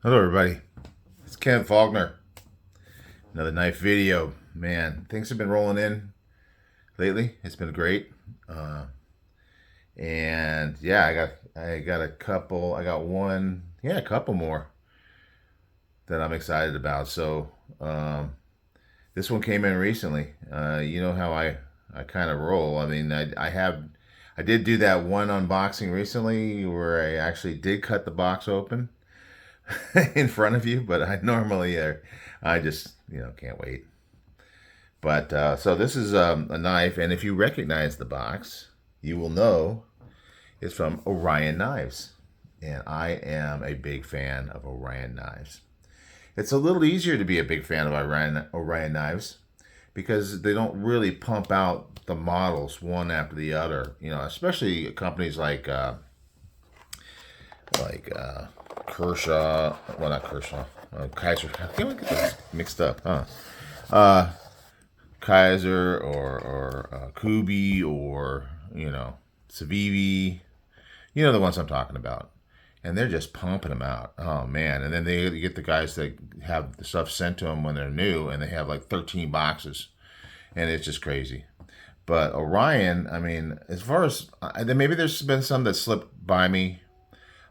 Hello everybody, it's Ken Faulkner. Another knife video. Man, things have been rolling in lately. It's been great. Uh, and yeah, I got a couple. I got one, yeah, a couple more that I'm excited about. So this one came in recently. You know how I kind of roll. I mean, I did do that one unboxing recently where I actually did cut the box open in front of you, but I normally I just can't wait. But so this is a knife, and if you recognize the box, you will know it's from Orion Knives, and I am a big fan of Orion Knives. It's a little easier to be a big fan of Orion Knives because they don't really pump out the models one after the other. You know, especially companies like Kershaw, well, not Kershaw, Kaiser. I can't get this mixed up, huh? Uh, Kaiser or Kubi or Civivi. You know the ones I'm talking about, and they're just pumping them out. Oh man! And then they get the guys that have the stuff sent to them when they're new, and they have like 13 boxes, and it's just crazy. But Orion, I mean, as far as maybe there's been some that slipped by me.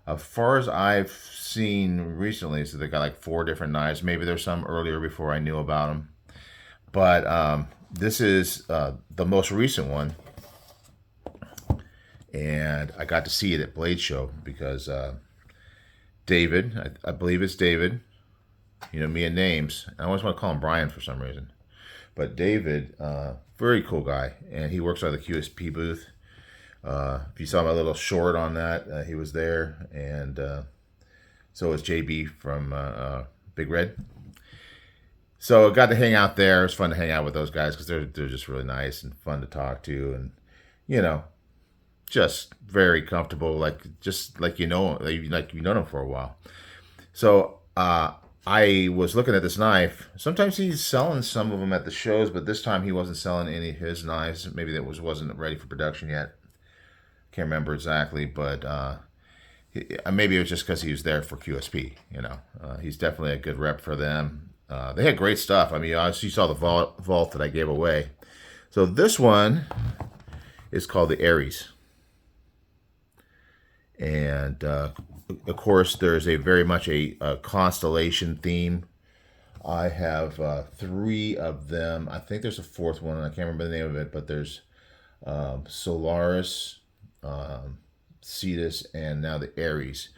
As far as I've seen recently, so they got like 4 different knives. Maybe there's some earlier before I knew about them. But this is the most recent one. And I got to see it at Blade Show because David, I believe it's David, you know me and names. I always want to call him Brian for some reason. But David, very cool guy. And he works out of the QSP booth. If you saw my little short on that, he was there, and so was JB from Big Red. So I got to hang out there. It was fun to hang out with those guys because they're just really nice and fun to talk to, and you know, just very comfortable, like you know them for a while. So I was looking at this knife. Sometimes he's selling some of them at the shows, but this time he wasn't selling any of his knives. Maybe that wasn't ready for production yet. Can't remember exactly, but maybe it was just because he was there for QSP. He's definitely a good rep for them. They had great stuff. I mean, you saw the vault that I gave away. So this one is called the Aries, and of course, there's a very much a constellation theme. I have 3 of them. I think there's a 4th one. I can't remember the name of it, but there's Solaris, Cetus, and now the Aries.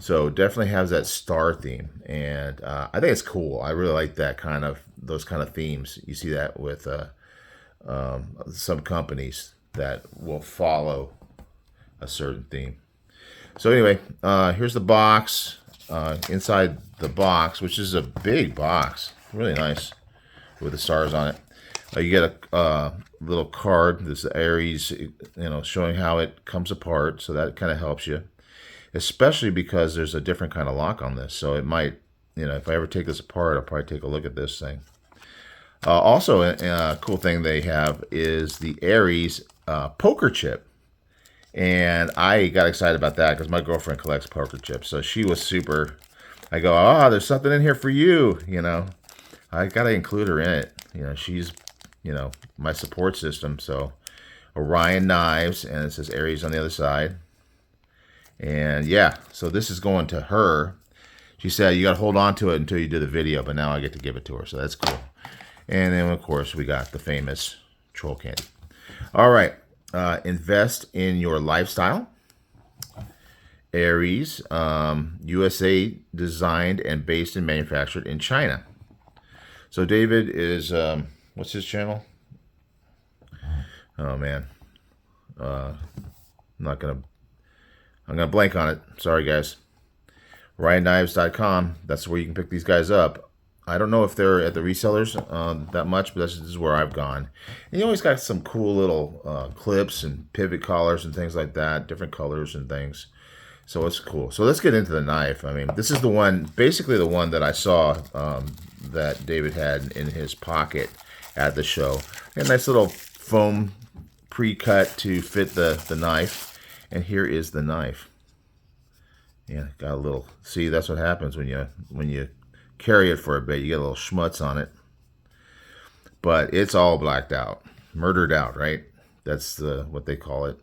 So definitely has that star theme, and I think it's cool. I really like those kind of themes. You see that with some companies that will follow a certain theme. So anyway, here's the box. Inside the box, which is a big box, really nice, with the stars on it. You get a little card. This is Aries, showing how it comes apart. So that kind of helps you, especially because there's a different kind of lock on this. So it might, if I ever take this apart, I'll probably take a look at this thing. Also, a cool thing they have is the Aries poker chip. And I got excited about that because my girlfriend collects poker chips. So she was super. I go, there's something in here for you. I got to include her in it. She's my support system. So Orion Knives, and it says Aries on the other side. And yeah, so this is going to her. She said you got to hold on to it until you do the video, but now I get to give it to her, so that's cool. And then of course we got the famous troll candy. All right, invest in your lifestyle. Aries, USA designed and based and manufactured in China. So David is what's his channel? Oh man, I'm gonna blank on it. Sorry guys. RionKnives.com. That's where you can pick these guys up. I don't know if they're at the resellers that much, but this is where I've gone. And you always got some cool little clips and pivot collars and things like that, different colors and things. So it's cool. So let's get into the knife. I mean, this is the one, basically the one that I saw that David had in his pocket at the show. A nice little foam pre-cut to fit the knife. And here is the knife. Yeah, got a little. See, that's what happens when you carry it for a bit. You get a little schmutz on it, but it's all blacked out, murdered out, right? That's what they call it.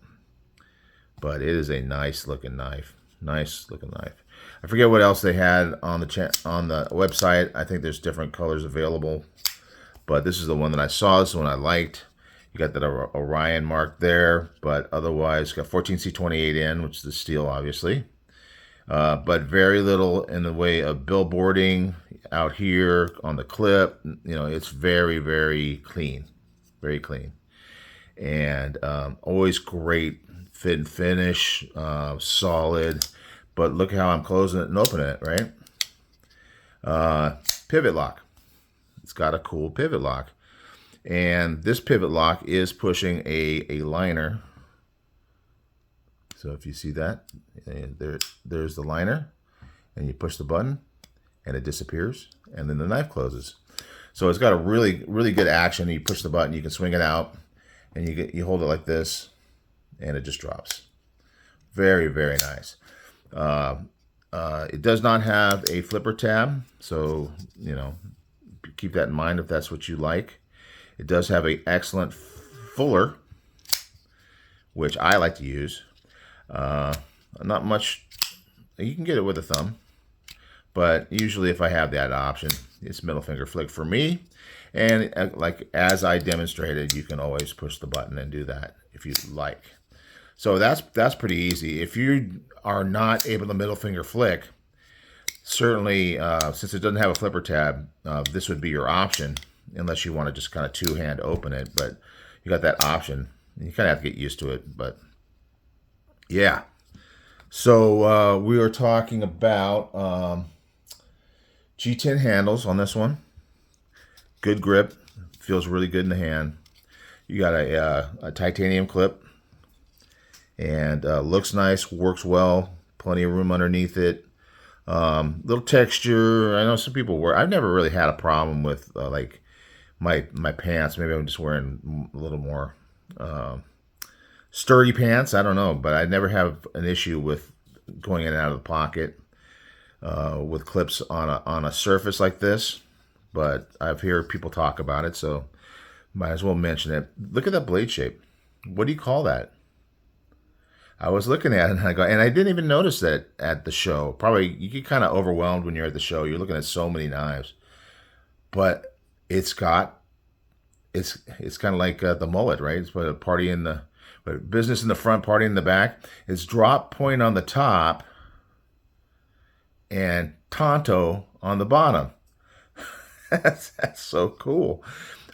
But it is a nice looking knife. Nice looking knife. I forget what else they had on the website. I think there's different colors available, but this is the one that I saw. This is the one I liked. You got that Orion mark there, but otherwise got 14C28N, which is the steel, obviously. But very little in the way of billboarding out here on the clip. You know, it's very, very clean, very clean, and always great fit and finish, solid. But look how I'm closing it and opening it, right? Pivot lock. It's got a cool pivot lock, and this pivot lock is pushing a liner. So if you see that, there's the liner, and you push the button, and it disappears, and then the knife closes. So it's got a really, really good action. You push the button, you can swing it out, and you hold it like this, and it just drops. Very, very nice. It does not have a flipper tab, so you know, keep that in mind if that's what you like. It does have an excellent fuller, which I like to use. Not much. You can get it with a thumb, but usually if I have that option, it's middle finger flick for me. And like as I demonstrated, you can always push the button and do that if you like. So that's pretty easy. If you are not able to middle finger flick, certainly since it doesn't have a flipper tab, this would be your option, unless you want to just kind of two-hand open it. But you got that option. You kind of have to get used to it, but yeah. So we are talking about G10 handles on this one. Good grip, feels really good in the hand. You got a titanium clip, and looks nice, works well, plenty of room underneath it. Little texture. I know some people wear. I've never really had a problem with like my pants. Maybe I'm just wearing a little more sturdy pants. I don't know, but I never have an issue with going in and out of the pocket with clips on a surface like this. But I've heard people talk about it, so might as well mention it. Look at that blade shape. What do you call that? I was looking at it and I go, and I didn't even notice that at the show. Probably you get kind of overwhelmed when you're at the show. You're looking at so many knives, but it's kind of like the mullet, right? It's a party in the business in the front, party in the back. It's drop point on the top and Tonto on the bottom. That's so cool.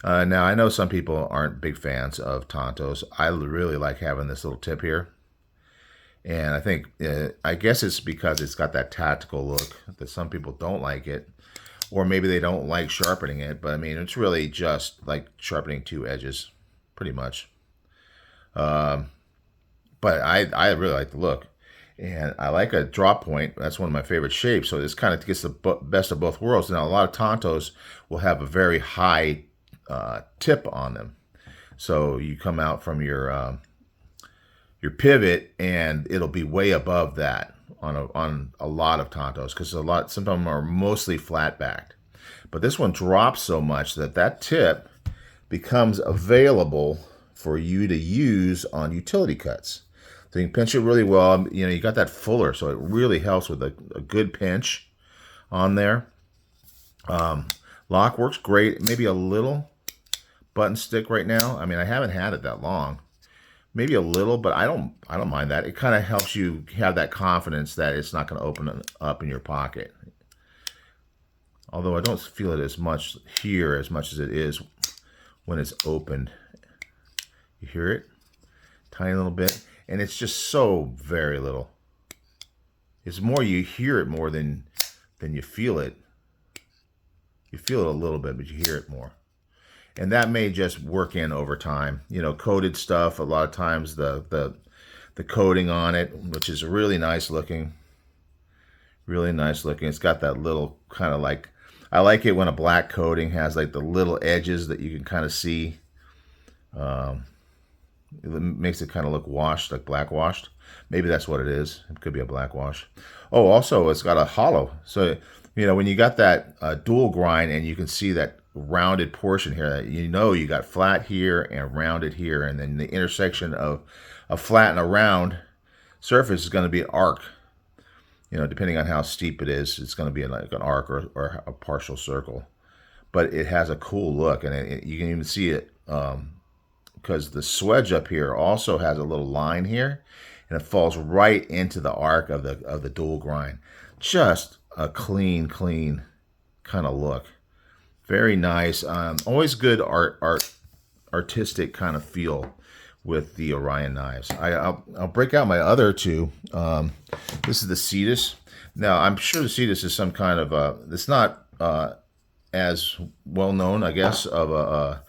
Now, I know some people aren't big fans of Tontos. I really like having this little tip here. And I think, I guess it's because it's got that tactical look that some people don't like it. Or maybe they don't like sharpening it. But I mean, it's really just like sharpening two edges, pretty much. But I really like the look. And I like a drop point. That's one of my favorite shapes. So this kind of gets the best of both worlds. Now, a lot of Tontos will have a very high tip on them. So you come out from your pivot, and it'll be way above that on a lot of Tontos, because some of them are mostly flat backed. But this one drops so much that tip becomes available for you to use on utility cuts. So you can pinch it really well. You know, you got that fuller, so it really helps with a good pinch on there. Lock works great. Maybe a little button stick right now. I mean, I haven't had it that long. Maybe a little, but I don't mind that. It kind of helps you have that confidence that it's not going to open up in your pocket. Although I don't feel it as much here as much as it is when it's opened. You hear it? Tiny little bit. And it's just so very little. It's more you hear it more than you feel it. You feel it a little bit, but you hear it more. And that may just work in over time. You know, coated stuff, a lot of times the coating on it, which is really nice looking. Really nice looking. It's got that little kind of like, I like it when a black coating has like the little edges that you can kind of see. It makes it kind of look washed, like black washed. Maybe that's what it is. It could be a black wash. Oh, also it's got a hollow. So, when you got that dual grind and you can see that rounded portion here, that you got flat here and rounded here, and then the intersection of a flat and a round surface is going to be an arc. Depending on how steep it is, it's going to be like an arc or a partial circle. But it has a cool look, and you can even see it because the swedge up here also has a little line here, and it falls right into the arc of the dual grind. Just a clean kind of look. Very nice. Always good artistic kind of feel with the Orion knives. I'll break out my other two. This is the Cetus. Now, I'm sure the Cetus is some kind of it's not as well known, I guess, of a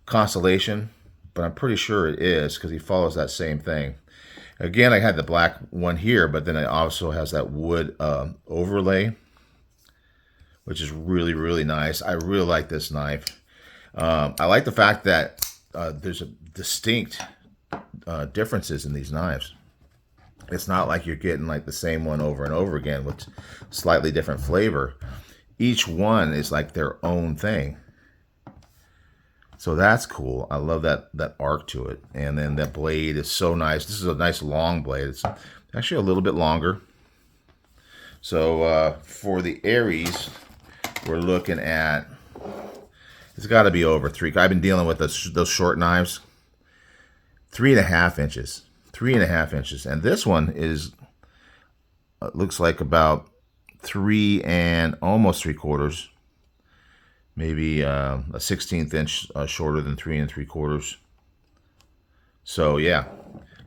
constellation, but I'm pretty sure it is because he follows that same thing. Again, I had the black one here, but then it also has that wood overlay, which is really, really nice. I really like this knife. I like the fact that there's a distinct differences in these knives. It's not like you're getting like the same one over and over again with slightly different flavor. Each one is like their own thing. So that's cool. I love that arc to it. And then that blade is so nice. This is a nice long blade. It's actually a little bit longer. So for the Aries, we're looking at, it's got to be over 3. I've been dealing with those short knives. 3.5 inches. 3.5 inches. And this one is, looks like about 3 and almost 3/4. Maybe a 1/16 inch shorter than 3 3/4. So yeah,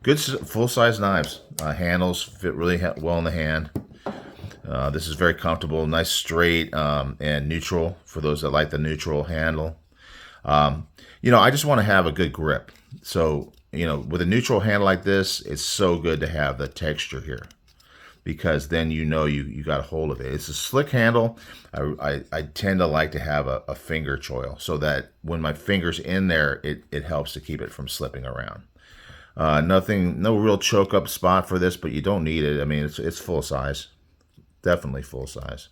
good full-size knives. Handles fit really well in the hand. This is very comfortable, nice straight and neutral for those that like the neutral handle. I just want to have a good grip. So, with a neutral handle like this, it's so good to have the texture here, because then you got a hold of it. It's a slick handle. I tend to like to have a finger choil so that when my finger's in there, it helps to keep it from slipping around. No real choke up spot for this, but you don't need it. I mean, it's full size, definitely full size.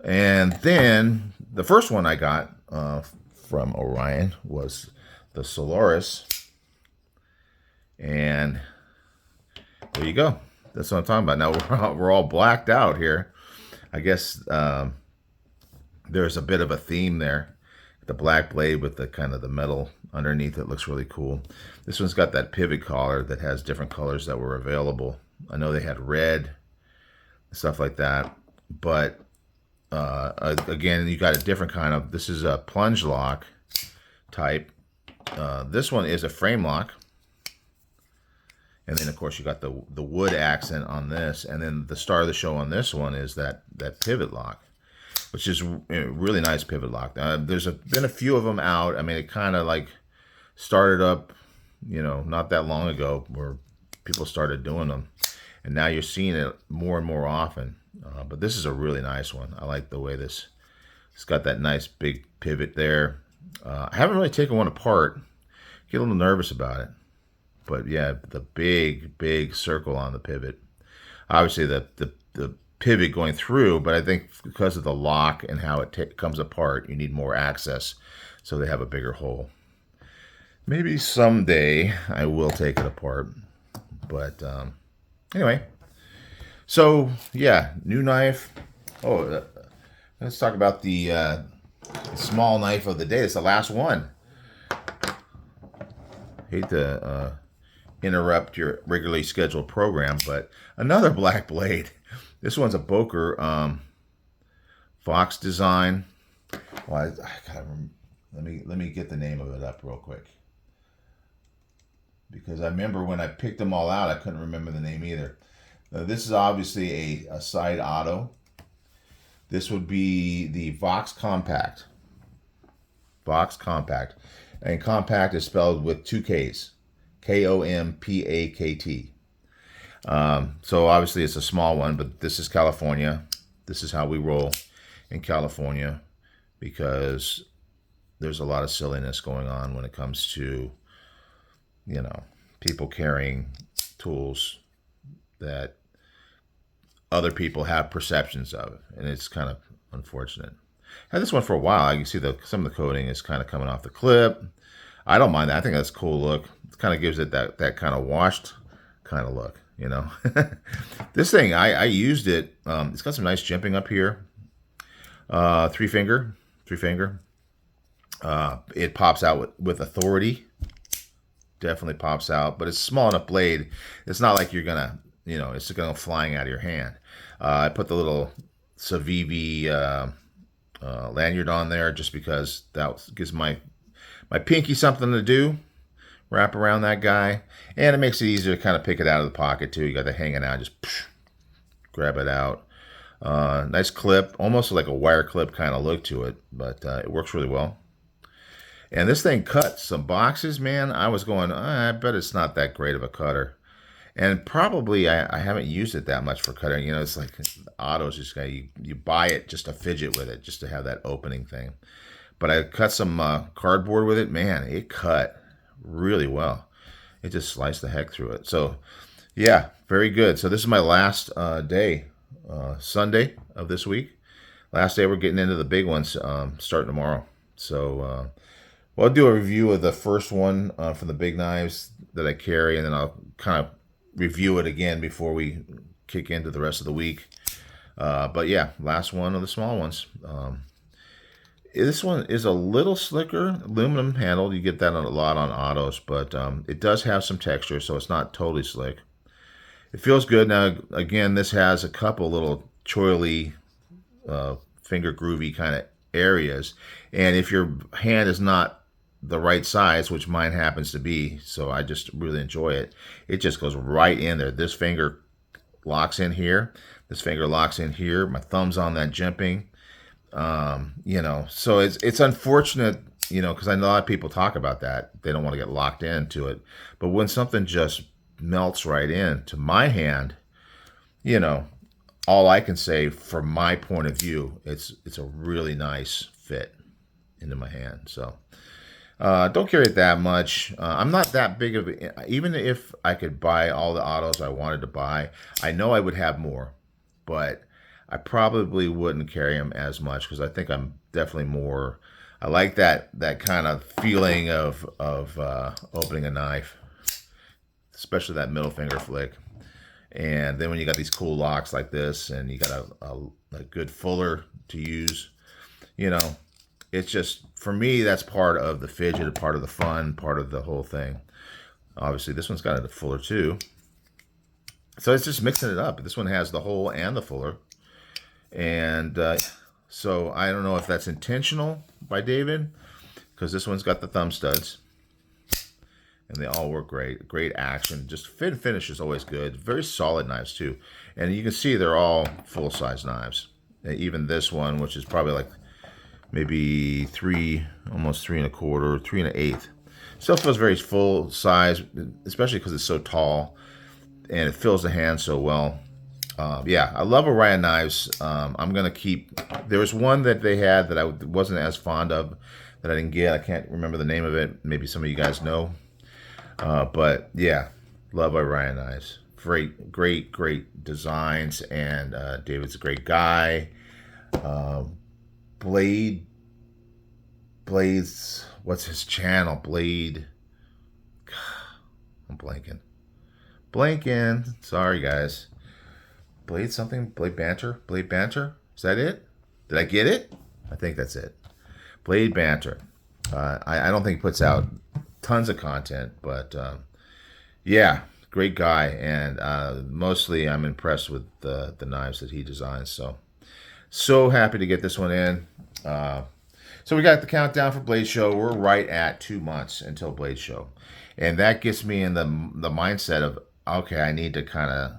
And then the first one I got from Orion was the Solaris, and there you go. That's what I'm talking about. Now we're all blacked out here. I guess there's a bit of a theme there. The black blade with the kind of the metal underneath it looks really cool. This one's got that pivot collar that has different colors that were available. I know they had red, stuff like that. But again, you got a different kind of, this is a plunge lock type. This one is a frame lock. And then, of course, you got the wood accent on this. And then the star of the show on this one is that pivot lock, which is a really nice pivot lock. There's been a few of them out. I mean, it kind of like started up, not that long ago where people started doing them. And now you're seeing it more and more often. But this is a really nice one. I like the way it's got that nice big pivot there. I haven't really taken one apart. Get a little nervous about it. But yeah, the big circle on the pivot. Obviously, the pivot going through, but I think because of the lock and how it comes apart, you need more access, so they have a bigger hole. Maybe someday I will take it apart. But anyway, so yeah, new knife. Oh, let's talk about the small knife of the day. It's the last one. Hate to interrupt your regularly scheduled program, but another black blade. This one's a Boker Vox design. Well, I gotta let me get the name of it up real quick, because I remember when I picked them all out, I couldn't remember the name either. Now, this is obviously a side auto. This would be the Vox Compact. Vox Compact, and compact is spelled with 2 K's. Kompakt. So obviously it's a small one, but this is California. This is how we roll in California, because there's a lot of silliness going on when it comes to you know, people carrying tools that other people have perceptions of, and it's kind of unfortunate. I had this one for a while. You can see some of the coating is kind of coming off the clip. I don't mind that. I think that's a cool look. It kind of gives it that kind of washed kind of look, you know. This thing, I used it. It's got some nice jimping up here. Three finger. It pops out with authority. Definitely pops out, but it's a small enough blade. It's not like you're gonna, it's gonna go flying out of your hand. I put the little Civivi lanyard on there just because that gives my pinky something to do. Wrap around that guy, and it makes it easier to kind of pick it out of the pocket too. You got that hanging out, just grab it out. Nice clip, almost like a wire clip kind of look to it, but it works really well. And this thing cut some boxes, man. I was going, I bet it's not that great of a cutter. And probably I haven't used it that much for cutting. It's like autos, just you buy it just to fidget with it, just to have that opening thing. But I cut some cardboard with it. Man, it cut really well. It just sliced the heck through it. So, yeah, very good. So this is my last day, Sunday of this week. Last day, we're getting into the big ones starting tomorrow. So, I'll do a review of the first one from the big knives that I carry, and then I'll kind of review it again before we kick into the rest of the week. But yeah, last one of the small ones. This one is a little slicker, aluminum handled. You get that a lot on autos, but it does have some texture, so it's not totally slick. It feels good. Now, again, this has a couple little choily, finger groovy kind of areas. And if your hand is not the right size, which mine happens to be, so I just really enjoy it, it just goes right in there. This finger locks in here. This finger locks in here. My thumb's on that jimping. So it's unfortunate, because I know a lot of people talk about that. They don't want to get locked into it. But when something just melts right into my hand, all I can say from my point of view, it's a really nice fit into my hand. So don't carry it that much. I'm not that big of a, even if I could buy all the autos I wanted to buy, I know I would have more, but I probably wouldn't carry them as much because I think I'm definitely more. I like that kind of feeling of opening a knife, especially that middle finger flick. And then when you got these cool locks like this, and you got a good fuller to use, it's just, for me, that's part of the fidget, part of the fun, part of the whole thing. Obviously, this one's got a fuller too. So it's just mixing it up. This one has the hole and the fuller. And so I don't know if that's intentional by David, because this one's got the thumb studs. And they all work great. Great action. Just fit and finish is always good. Very solid knives too. And you can see they're all full-size knives. Even this one, which is probably like maybe almost 3 1/4, 3 1/8. Still feels very full size, especially because it's so tall and it fills the hand so well. Yeah, I love Orion Knives. I'm going to keep... There was one that they had that I wasn't as fond of that I didn't get. I can't remember the name of it. Maybe some of you guys know. But yeah, love Orion Knives. Great designs. And David's a great guy. Blades, what's his channel? Blade... I'm blanking. Sorry, guys. Blade something? Blade Banter? Is that it? Did I get it? I think that's it. Blade Banter. I don't think he puts out tons of content, but yeah, great guy. And mostly I'm impressed with the knives that he designs. So happy to get this one in. So we got the countdown for Blade Show. We're right at 2 months until Blade Show. And that gets me in the mindset of, okay, I need to kind of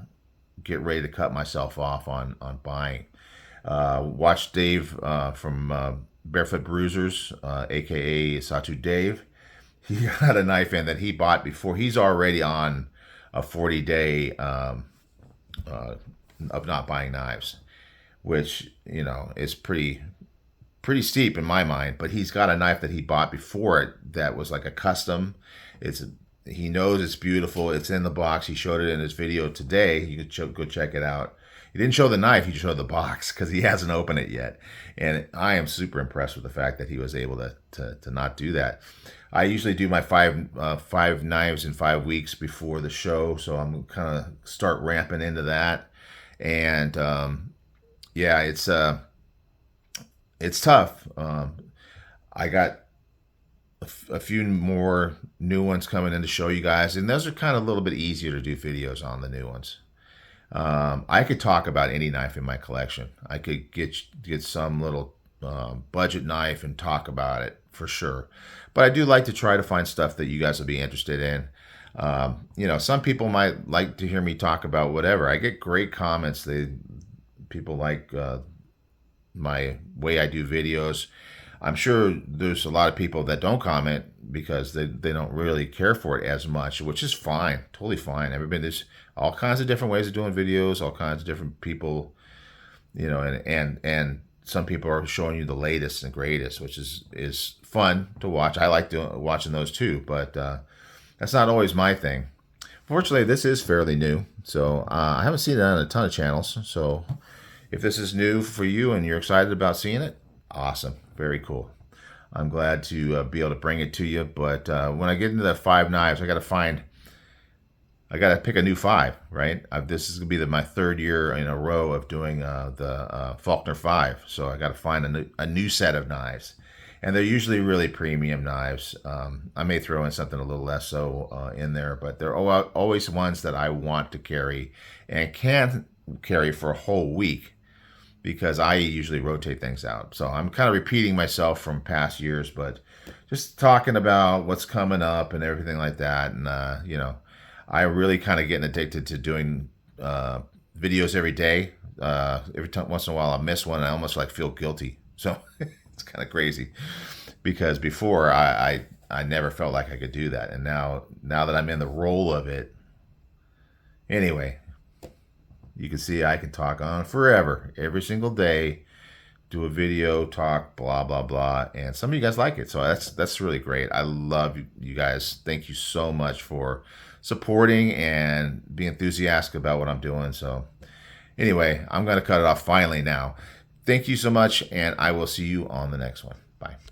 get ready to cut myself off on buying. Watch Dave from Barefoot Bruisers, aka Satu Dave. He got a knife in that he bought before. He's already on a 40-day of not buying knives, which is pretty steep in my mind. But he's got a knife that he bought before it that was like a custom. It's he knows it's beautiful. It's in the box. He showed it in his video today. You can go check it out. He didn't show the knife. He showed the box because he hasn't opened it yet. And I am super impressed with the fact that he was able to not do that. I usually do my five knives in 5 weeks before the show, so I'm kind of start ramping into that. And yeah, it's tough. I got a few more new ones coming in to show you guys, and those are kind of a little bit easier to do videos on, the new ones. I could talk about any knife in my collection. I could get some little budget knife and talk about it for sure. But I do like to try to find stuff that you guys will be interested in. Some people might like to hear me talk about whatever. I get great comments. People like my way I do videos. I'm sure there's a lot of people that don't comment because they don't really care for it as much, which is fine, totally fine. There's all kinds of different ways of doing videos, all kinds of different people, and some people are showing you the latest and greatest, which is fun to watch. I like watching those too, but that's not always my thing. Fortunately, this is fairly new, so I haven't seen it on a ton of channels. So if this is new for you and you're excited about seeing it, awesome. Very cool. I'm glad to be able to bring it to you. But when I get into the 5 knives, I got to pick a new 5, right? This is going to be my 3rd year in a row of doing the Faulkner 5. So I got to find a new set of knives. And they're usually really premium knives. I may throw in something a little less so in there, but they're always ones that I want to carry and can carry for a whole week, because I usually rotate things out. So I'm kind of repeating myself from past years, but just talking about what's coming up and everything like that. And, I really kind of getting addicted to doing videos every day. Once in a while I'll miss one and I almost like feel guilty. So it's kind of crazy, because before I never felt like I could do that. And now that I'm in the role of it, anyway, you can see I can talk on forever, every single day, do a video, talk, blah, blah, blah. And some of you guys like it. So that's really great. I love you guys. Thank you so much for supporting and being enthusiastic about what I'm doing. So anyway, I'm going to cut it off finally now. Thank you so much, and I will see you on the next one. Bye.